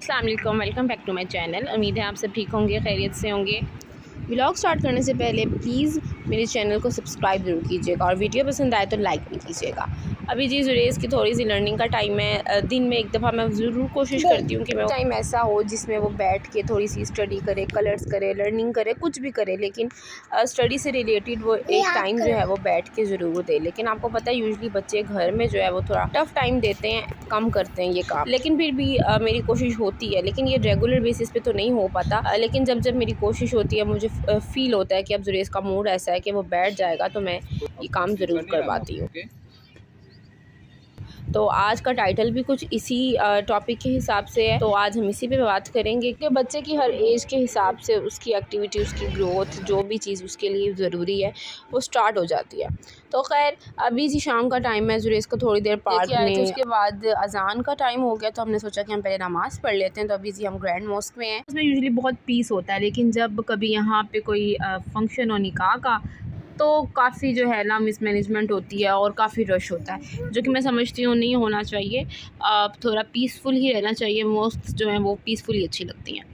अस्सलाम वालेकुम, welcome back to my channel. उम्मीद है आप सब ठीक होंगे, खैरियत से होंगे। व्लॉग स्टार्ट करने से पहले प्लीज़ मेरे चैनल को सब्सक्राइब ज़रूर कीजिएगा और वीडियो पसंद आए तो लाइक भी कीजिएगा। अभी जी जुरेज़ की थोड़ी सी लर्निंग का टाइम है। दिन में एक दफ़ा मैं ज़रूर कोशिश करती हूँ कि मैं टाइम ऐसा हो जिसमें वो बैठ के थोड़ी सी स्टडी करे, कलर्स करे, लर्निंग करे, कुछ भी करे, लेकिन स्टडी से रिलेटेड वो एक टाइम जो है वो बैठ के ज़रूर दे। लेकिन आपको पता है यूजुअली बच्चे घर में जो है वो थोड़ा टफ़ टाइम देते हैं, कम करते हैं ये काम, लेकिन फिर भी मेरी कोशिश होती है। लेकिन ये रेगुलर बेसिस पे तो नहीं हो पाता, लेकिन जब जब मेरी कोशिश होती है मुझे फ़ील होता है कि अब जुरेज़ का मूड ऐसा है कि वो बैठ जाएगा तो मैं ये काम ज़रूर करवाती हूँ। तो आज का टाइटल भी कुछ इसी टॉपिक के हिसाब से है, तो आज हम इसी पे बात करेंगे कि बच्चे की हर एज के हिसाब से उसकी एक्टिविटी, उसकी ग्रोथ, जो भी चीज़ उसके लिए ज़रूरी है वो स्टार्ट हो जाती है। तो खैर अभी जी शाम का टाइम है, जुरेज़ को थोड़ी देर पार्क में, उसके बाद अजान का टाइम हो गया तो हमने सोचा कि हम पहले नमाज़ पढ़ लेते हैं। तो अभी जी हम ग्रैंड मॉस्क में हैं। उसमें यूजुअली बहुत पीस होता है, लेकिन जब कभी यहाँ पे कोई फंक्शन हो निकाह का तो काफ़ी जो है ना मिसमैनेजमेंट होती है और काफ़ी रश होता है, जो कि मैं समझती हूँ नहीं होना चाहिए। थोड़ा पीसफुल ही रहना चाहिए। मॉस्क जो है वो पीसफुल ही अच्छी लगती हैं।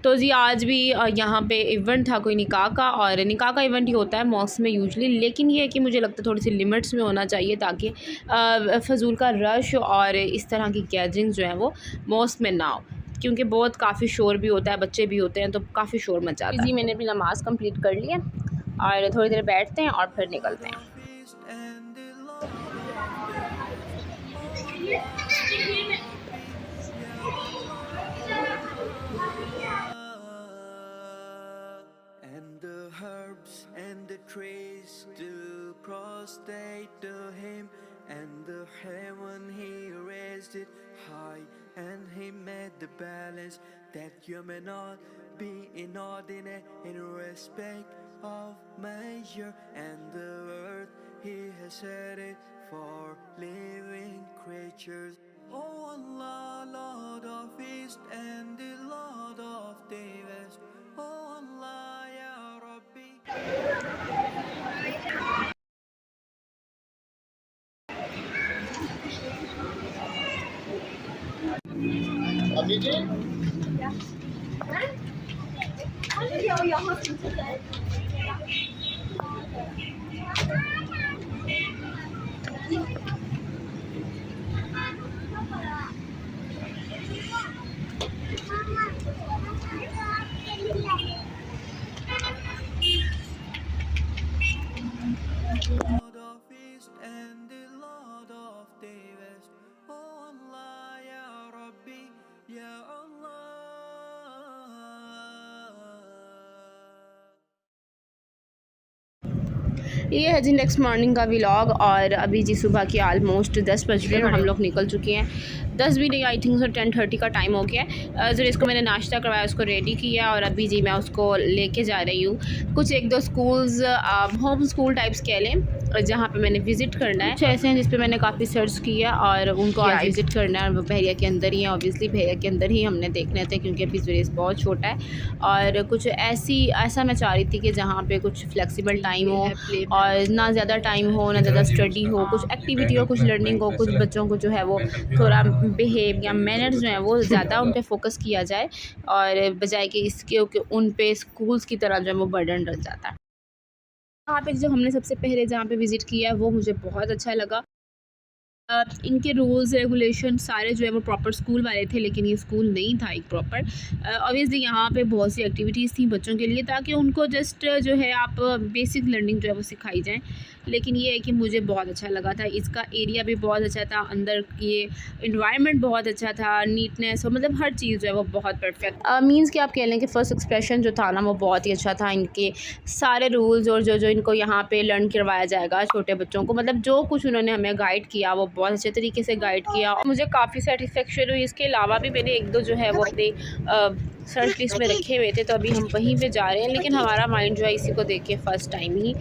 तो जी आज भी यहाँ पे इवेंट था कोई निकाह का, और निकाह का इवेंट ही होता है मॉस्क में यूजुअली, लेकिन ये है कि मुझे लगता है थोड़ी सी लिमिट्स में होना चाहिए ताकि फ़जूल का रश और इस तरह की गैदरिंग जो है वो मॉस्क में ना हो, क्योंकि बहुत काफ़ी शोर भी होता है, बच्चे भी होते हैं तो काफ़ी शोर मचाता है। जी मैंने अपनी नमाज़ कंप्लीट कर ली है और थोड़ी देर बैठते हैं और फिर निकलते हैं। And the herbs and the trees do prostrate to him, and the heaven he raised it high, and he made the balance that you may not be inordinate in respect of measure, and the earth he has set it for living creatures. Oh Allah, Lord of East and the Lord of the West. Oh Allah, Ya Rabbi. अभी जी Lord of East and the Lord of the West. Oh Allah, Ya Rabbi, Ya Allah. ये है जी next morning का vlog, और अभी जी सुबह के almost 10 बज रहे हैं और हम लोग निकल चुके हैं। 10 भी नहीं, आई थिंक सो 10:30 का टाइम हो गया है। जो इसको मैंने नाश्ता करवाया, उसको रेडी किया और अभी जी मैं उसको लेके जा रही हूँ कुछ एक दो स्कूल्स, होम स्कूल टाइप्स कह लें, जहाँ पे मैंने विज़िट करना है। कुछ ऐसे हैं जिस पे मैंने काफ़ी सर्च किया और उनको आज विज़िट करना है। वो बहरिया के अंदर ही है, ऑब्वियसली बहरिया के अंदर ही हमने देखने थे क्योंकि अभी जुरेज़ बहुत छोटा है। और कुछ ऐसा मैं चाह रही थी कि जहाँ पे कुछ फ्लेक्सिबल टाइम हो और ना ज़्यादा टाइम हो, ना ज़्यादा स्टडी हो, कुछ एक्टिविटी हो, कुछ लर्निंग हो, कुछ बच्चों को जो है वो थोड़ा बिहेव या मैनर्स जो हैं वो ज़्यादा उन पे फोकस किया जाए, और बजाय कि इसके कि उन पे स्कूल्स की तरह जो है वो बर्डन रह जाता है। वहाँ पे जो हमने सबसे पहले जहाँ पे विज़िट किया है वो मुझे बहुत अच्छा लगा। इनके रूल्स रेगुलेशन सारे जो है वो प्रॉपर स्कूल वाले थे, लेकिन ये स्कूल नहीं था एक प्रॉपर। ऑब्वियसली यहाँ पे बहुत सी एक्टिविटीज़ थी बच्चों के लिए ताकि उनको जस्ट जो है आप बेसिक लर्निंग जो है वो सिखाई जाए। लेकिन ये है कि मुझे बहुत अच्छा लगा था, इसका एरिया भी बहुत अच्छा था, अंदर ये इन्वायरमेंट बहुत अच्छा था, नीटनेस और मतलब हर चीज़ जो है वो बहुत परफेक्ट। मीन्स कि आप कह लें कि फ़र्स्ट एक्सप्रेशन जो था ना वो बहुत ही अच्छा था। इनके सारे रूल्स और जो इनको यहाँ पे लर्न करवाया जाएगा छोटे बच्चों को, मतलब जो कुछ उन्होंने हमें गाइड किया वो बहुत अच्छे तरीके से गाइड किया और मुझे काफ़ी सेटिस्फेक्शन हुई। इसके अलावा भी मैंने एक दो जो है वो अपने सर्च लिस्ट में रखे हुए थे, तो अभी हम वहीं पे जा रहे हैं। लेकिन हमारा माइंड जो है इसी को देख के फ़र्स्ट टाइम ही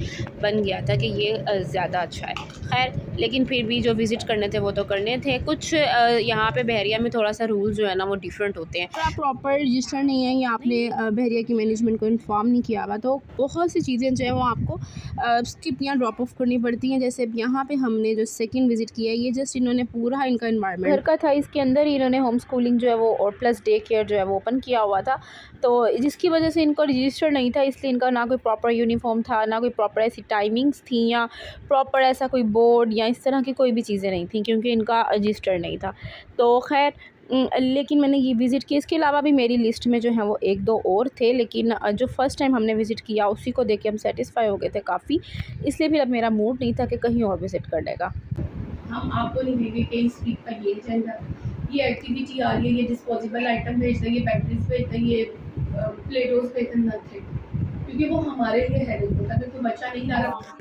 बन गया था कि ये ज़्यादा अच्छा है। खैर, लेकिन फिर भी जो विज़िट करने थे वो तो करने थे। कुछ यहाँ पे बहरिया में थोड़ा सा रूल जो है ना वो डिफरेंट होते हैं। अगर आप प्रॉपर रजिस्टर नहीं है या आपने बहरिया की मैनेजमेंट को इन्फॉर्म नहीं किया हुआ, तो बहुत सी चीज़ें जो है वो आपको स्किप या ड्रॉप ऑफ करनी पड़ती हैं। जैसे यहाँ पे हमने जो सेकंड विज़िट किया है, ये जस्ट इन्होंने पूरा इनका इन्वायरमेंट घर का था, इसके अंदर ही इन्होंने होम स्कूलिंग जो है वो और प्लस डे केयर जो है वो ओपन किया हुआ था। तो जिसकी वजह से इनको रजिस्टर नहीं था, इसलिए इनका ना कोई प्रॉपर यूनिफॉर्म था, ना कोई प्रॉपर ऐसी टाइमिंग्स थी या प्रॉपर ऐसा कोई बोर्ड या इस तरह की कोई भी चीज़ें नहीं थी, क्योंकि इनका रजिस्टर नहीं था। तो खैर लेकिन मैंने ये विज़िट की। इसके अलावा भी मेरी लिस्ट में जो है वो 1-2 और थे, लेकिन जो फ़र्स्ट टाइम हमने विज़िट किया उसी को देख के हम सेटिस्फाई हो गए थे काफ़ी, इसलिए फिर अब मेरा मूड नहीं था कि कहीं और विज़िट करने का। हम आपको नहीं देंगे कि इस वीक का ये चल ये एक्टिविटी आ रही है, ये डिस्पोजेबल आइटम भेज दें, ये बैटरीज भेज दें, ये प्लेटोज भेज दें, नथिंग, क्योंकि वो हमारे लिए है। अगर कोई बच्चा नहीं ला रहा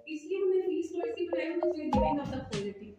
इसलिए हमने फीस तो ऐसी बनाई है जो गिविंग ऑफ द क्वालिटी।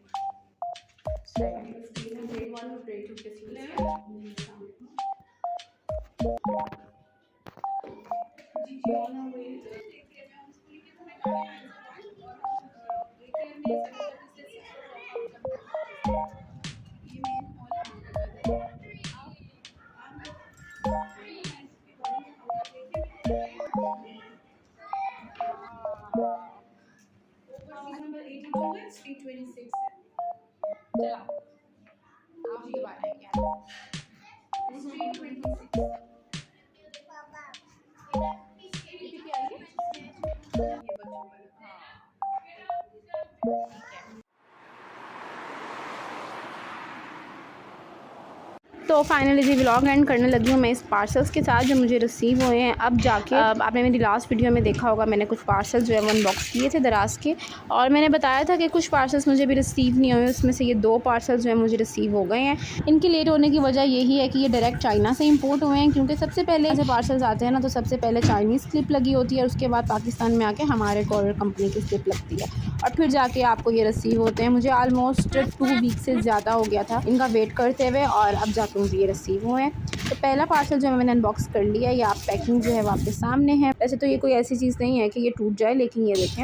तो फाइनली जी व्लॉग एंड करने लगी हूँ मैं इस पार्सल्स के साथ जो मुझे रिसीव हुए हैं। अब जाके आपने मेरी लास्ट वीडियो में देखा होगा, मैंने कुछ पार्सल्स जो है वो अनबॉक्स किए थे दराज के, और मैंने बताया था कि कुछ पार्सल्स मुझे भी रिसीव नहीं हुए। उसमें से ये 2 पार्सल्स जो है मुझे रिसीव हो गए हैं। इनके लेट होने की वजह यही है कि ये डायरेक्ट चाइना से इम्पोर्ट हुए हैं, क्योंकि सबसे पहले ऐसे पार्सल्स आते हैं ना, तो सबसे पहले चाइनीज़ स्लिप लगी होती है, उसके बाद पाकिस्तान में आके हमारे कोरियर कंपनी की स्लिप लगती है, और फिर जाके आपको ये रिसीव होते हैं। मुझे आलमोस्ट 2 वीक से ज़्यादा हो गया था इनका वेट करते हुए, और अब जाके मुझे ये रिसीव हुए हैं। तो पहला पार्सल जो है मैंने अनबॉक्स कर लिया। ये आप पैकिंग जो है वो आपके सामने है। वैसे तो ये कोई ऐसी चीज़ नहीं है कि ये टूट जाए, लेकिन ये देखें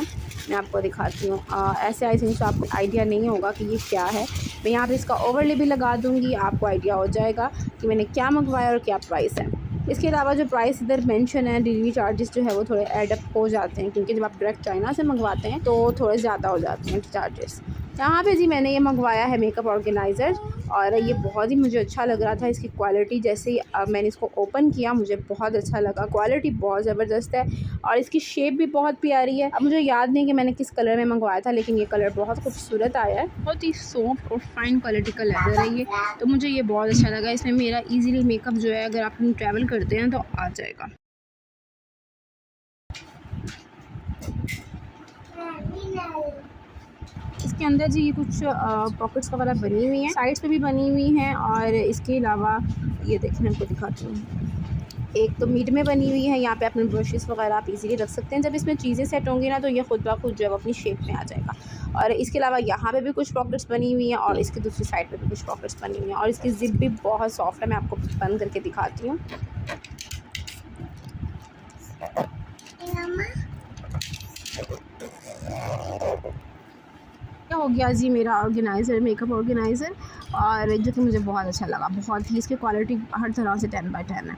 मैं आपको दिखाती हूँ। ऐसे आई थिंक तो आपको आइडिया नहीं होगा कि ये क्या है। मैं यहाँ पे इसका ओवरले भी लगा दूँगी, आपको आइडिया हो जाएगा कि मैंने क्या मंगवाया और क्या प्राइस है। इसके अलावा जो प्राइस इधर मेंशन है, डिलीवरी चार्जेस जो है वो थोड़े एडअप हो जाते हैं, क्योंकि जब आप डायरेक्ट चाइना से मंगवाते हैं तो थोड़े ज़्यादा हो जाते हैं चार्जेस। यहाँ पे जी मैंने ये मंगवाया है मेकअप ऑर्गेनाइज़र, और ये बहुत ही मुझे अच्छा लग रहा था। इसकी क्वालिटी जैसे ही मैंने इसको ओपन किया मुझे बहुत अच्छा लगा। क्वालिटी बहुत ज़बरदस्त है और इसकी शेप भी बहुत प्यारी है। अब मुझे याद नहीं कि मैंने किस कलर में मंगवाया था, लेकिन ये कलर बहुत खूबसूरत आया है। बहुत ही सॉफ्ट और फाइन क्वालिटी का लेदर है ये, तो मुझे ये बहुत अच्छा लगा। इसमें मेरा ईज़िली मेकअप जो है अगर आप ट्रैवल करते हैं तो आ जाएगा। इसके अंदर जी कुछ पॉकेट्स वगैरह बनी हुई हैं, साइड्स पे भी बनी हुई हैं, और इसके अलावा ये देखने को दिखाती हूँ। एक तो मिड में बनी हुई है, यहाँ पे अपने ब्रशेस वगैरह आप इजीली रख सकते हैं। जब इसमें चीज़ें सेट होंगी ना तो ये खुद ब खुद जो है अपनी शेप में आ जाएगा। और इसके अलावा यहाँ पे भी कुछ पॉकेट्स बनी हुई हैं, और इसकी दूसरी साइड पे भी कुछ पॉकेट्स बनी हुई हैं, और इसकी जिप भी बहुत सॉफ्ट है। मैं आपको बंद करके दिखाती हूँ। क्या हो गया जी मेरा ऑर्गेनाइज़र, मेकअप ऑर्गेनाइज़र, और जो कि मुझे बहुत अच्छा लगा। बहुत ही इसकी क्वालिटी हर तरह से 10/10 है।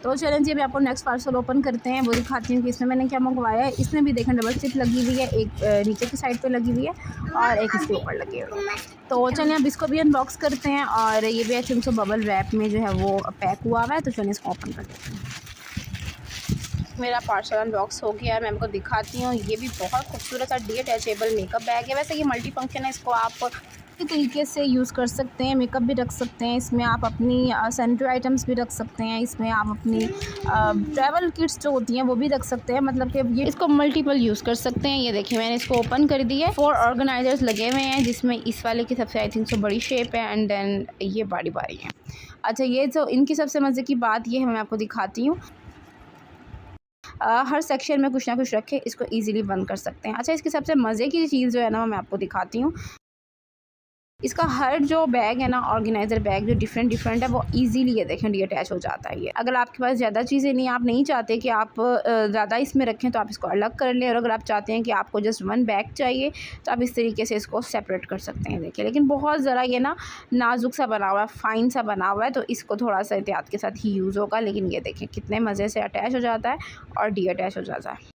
तो चलें जी अभी आपको नेक्स्ट पार्सल ओपन करते हैं, वो दिखाती हूँ कि इसमें मैंने क्या मंगवाया है। इसमें भी देखें डबल स्टिप लगी हुई है, एक नीचे की साइड पे लगी हुई है और एक इसके ऊपर लगी हुई है। तो चलें अब इसको भी अनबॉक्स करते हैं, और ये भी I think so bubble wrap में जो है वो पैक हुआ हुआ है। तो चलें इसको ओपन कर देते हैं। मेरा पार्सल अनबॉक्स हो गया है, मैं आपको दिखाती हूँ। ये भी बहुत खूबसूरत सा डिटैचेबल मेकअप बैग है। वैसे ये मल्टी फंक्शन है, इसको आप कई तरीके से यूज़ कर सकते हैं। मेकअप भी रख सकते हैं इसमें, आप अपनी सैनिटरी आइटम्स भी रख सकते हैं इसमें, आप अपनी ट्रैवल किट्स जो होती हैं वो भी रख सकते हैं। मतलब कि ये इसको मल्टीपल यूज़ कर सकते हैं। ये देखिए मैंने इसको ओपन कर दिया है। 4 ऑर्गेनाइजर्स लगे हुए हैं, जिसमें इस वाले की सबसे आई थिंक सो बड़ी शेप है, एंड देन ये बारी बारी है। अच्छा, ये जो इनकी सबसे मज़े की बात ये है, मैं आपको दिखाती हूँ। हर सेक्शन में कुछ ना कुछ रखे इसको ईजिली बंद कर सकते हैं। अच्छा, इसकी सबसे मज़े की चीज़ जो है ना मैं आपको दिखाती हूँ। इसका हर जो बैग है ना, ऑर्गेनाइज़र बैग जो डिफरेंट है, वो इजीली ये देखें डीअटैच हो जाता है। ये अगर आपके पास ज़्यादा चीज़ें नहीं, आप नहीं चाहते कि आप ज़्यादा इसमें रखें, तो आप इसको अलग कर लें। और अगर आप चाहते हैं कि आपको जस्ट वन बैग चाहिए तो आप इस तरीके से इसको सेपरेट कर सकते हैं। देखिए, लेकिन बहुत ज़रा ये ना नाजुक सा बना हुआ है, फ़ाइन सा बना हुआ है, तो इसको थोड़ा सा एहतियात के साथ ही यूज़ होगा। लेकिन ये देखें कितने मज़े से अटैच हो जाता है और डीअटैच हो जाता है।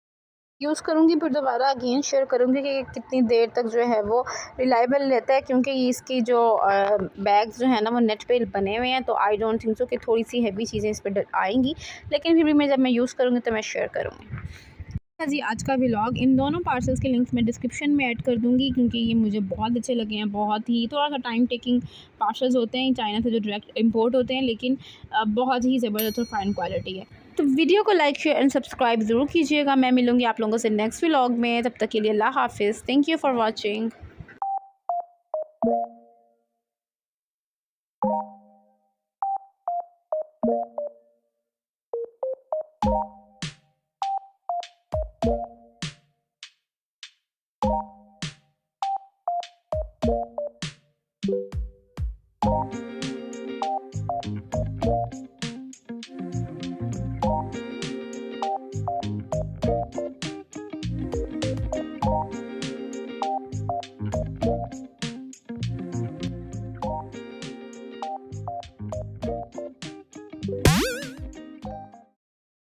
यूज़ करूँगी फिर दोबारा अगेन शेयर करूँगी कि कितनी देर तक जो है वो रिलायबल रहता है, क्योंकि इसकी जो बैग्स जो है ना वो नेट पे बने हुए हैं, तो आई डोंट थिंक सो कि थोड़ी सी हैवी चीज़ें इस पर आएंगी, लेकिन फिर भी जब मैं यूज़ करूँगी तो मैं शेयर करूँगी। जी, आज का व्लॉग इन दोनों पार्सल्स के लिंक्स मैं डिस्क्रिप्शन में ऐड कर दूँगी, क्योंकि ये मुझे बहुत अच्छे लगे हैं। बहुत ही थोड़ा सा टाइम टेकिंग पार्सल्स होते हैं चाइना से जो डायरेक्ट इंपोर्ट होते हैं, लेकिन बहुत ही ज़बरदस्त और फाइन क्वालिटी है। तो वीडियो को लाइक शेयर एंड सब्सक्राइब ज़रूर कीजिएगा। मैं मिलूँगी आप लोगों से नेक्स्ट व्लॉग में, तब तक के लिए अल्लाह हाफिज़। Thank you for watching.